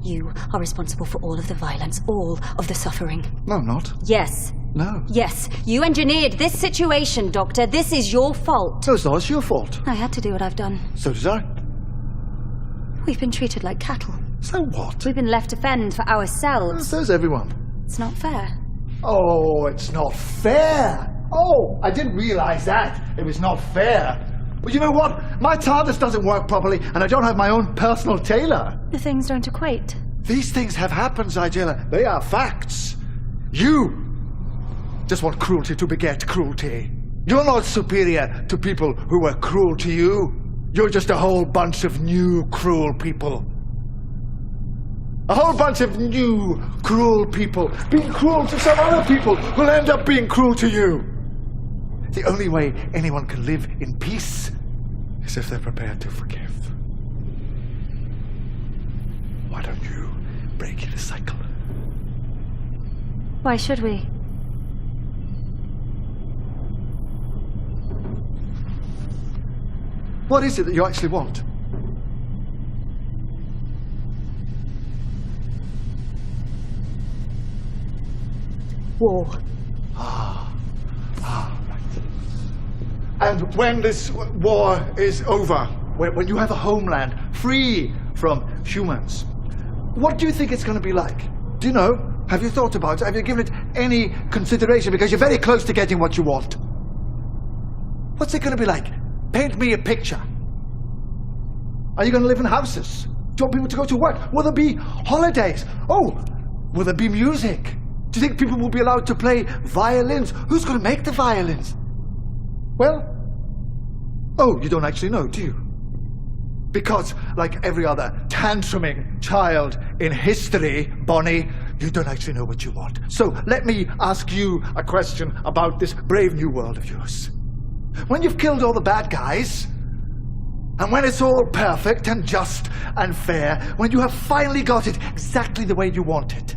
You are responsible for all of the violence, all of the suffering. No, I'm not. Yes. No. Yes, you engineered this situation, Doctor. This is your fault. No, it's not. It's your fault. I had to do what I've done. So did I. We've been treated like cattle. So what? We've been left to fend for ourselves. So's everyone. It's not fair. Oh, it's not fair. Oh, I didn't realize that. It was not fair. But you know what? My TARDIS doesn't work properly, and I don't have my own personal tailor. The things don't equate. These things have happened, Zygela. They are facts. You just want cruelty to beget cruelty. You're not superior to people who were cruel to you. You're just a whole bunch of new cruel people. A whole bunch of new cruel people being cruel to some other people who'll end up being cruel to you. The only way anyone can live in peace is if they're prepared to forgive. Why don't you break the cycle? Why should we? What is it that you actually want? War. Right. And when this war is over, when you have a homeland free from humans, what do you think it's going to be like? Do you know? Have you thought about it? Have you given it any consideration? Because you're very close to getting what you want. What's it going to be like? Paint me a picture. Are you going to live in houses? Do you want people to go to work? Will there be holidays? Oh, will there be music? Do you think people will be allowed to play violins? Who's going to make the violins? Well, oh, you don't actually know, do you? Because, like every other tantruming child in history, Bonnie, you don't actually know what you want. So let me ask you a question about this brave new world of yours. When you've killed all the bad guys, and when it's all perfect and just and fair, when you have finally got it exactly the way you want it,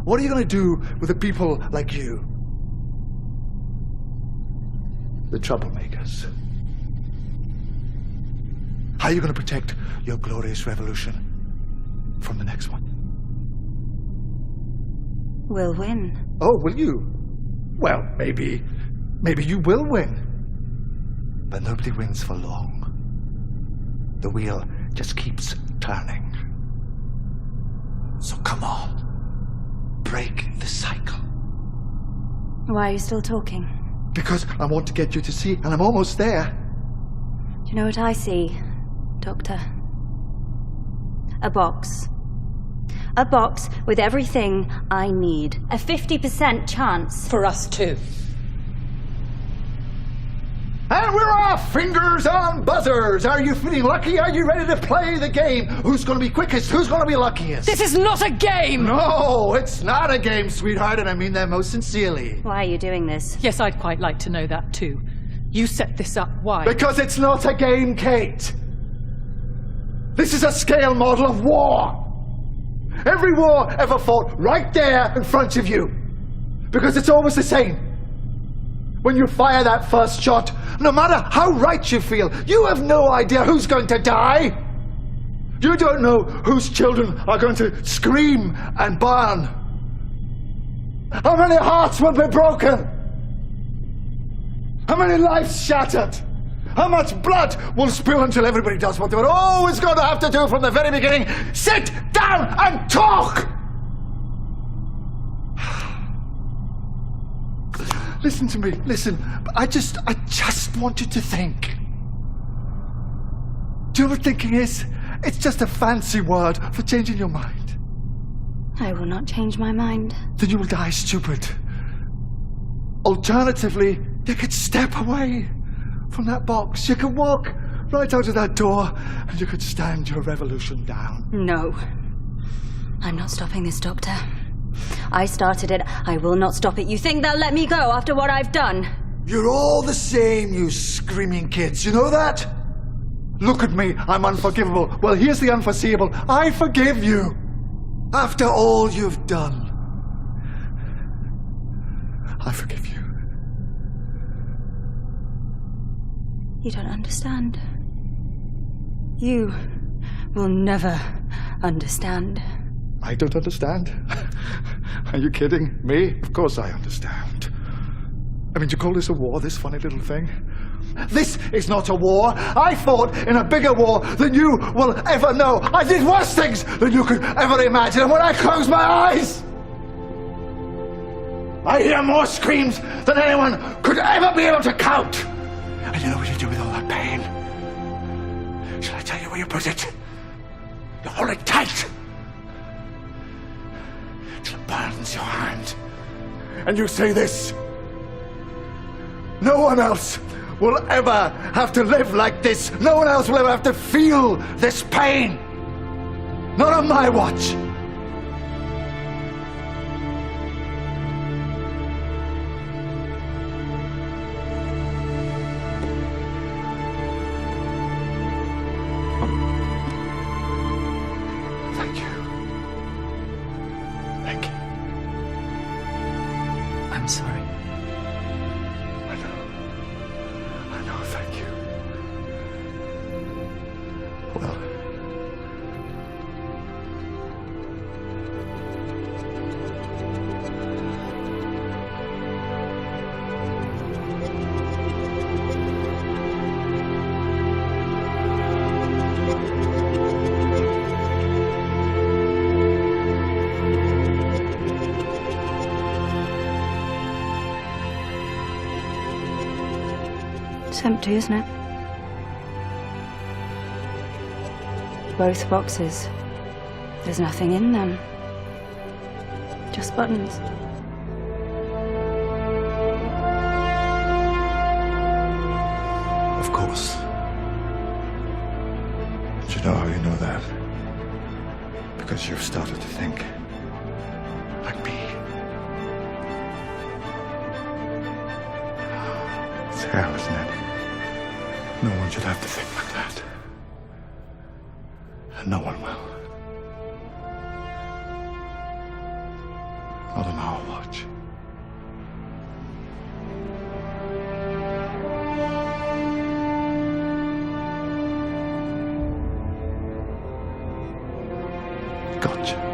what are you going to do with the people like you? The troublemakers. How are you going to protect your glorious revolution from the next one? We'll win. Oh, will you? Well, maybe you will win. But nobody wins for long. The wheel just keeps turning. So come on. Break the cycle. Why are you still talking? Because I want to get you to see, and I'm almost there. Do you know what I see, Doctor? A box. A box with everything I need. A 50% chance. For us too. And we're off! Fingers on buzzers! Are you feeling lucky? Are you ready to play the game? Who's going to be quickest? Who's going to be luckiest? This is not a game! No, it's not a game, sweetheart, and I mean that most sincerely. Why are you doing this? Yes, I'd quite like to know that too. You set this up, why? Because it's not a game, Kate. This is a scale model of war. Every war ever fought right there in front of you. Because it's always the same. When you fire that first shot, no matter how right you feel, you have no idea who's going to die. You don't know whose children are going to scream and burn. How many hearts will be broken? How many lives shattered? How much blood will spill until everybody does what they were always going to have to do from the very beginning? Sit down and talk! Listen to me, listen. I just want you to think. Do you know what thinking is? It's just a fancy word for changing your mind. I will not change my mind. Then you will die stupid. Alternatively, you could step away from that box. You could walk right out of that door and you could stand your revolution down. No. I'm not stopping this, Doctor. I started it. I will not stop it. You think they'll let me go after what I've done? You're all the same, you screaming kids. You know that? Look at me. I'm unforgivable. Well, here's the unforeseeable. I forgive you. After all you've done, I forgive you. You don't understand. You will never understand. I don't understand. Are you kidding me? Of course I understand. I mean, you call this a war, this funny little thing? This is not a war. I fought in a bigger war than you will ever know. I did worse things than you could ever imagine. And when I close my eyes, I hear more screams than anyone could ever be able to count. And you know what you do with all that pain? Shall I tell you where you put it? You hold it tight till it burns your hand. And you say this: no one else will ever have to live like this. No one else will ever have to feel this pain. Not on my watch. Thank you. Thank you. I'm sorry. I know, thank you. Well, It's empty, isn't it? Both boxes. There's nothing in them. Just buttons. of course. Do you know how you know that? Because you've started to think like me. It's hell, isn't it? No one should have to think like that. And no one will. Not on our watch. Gotcha.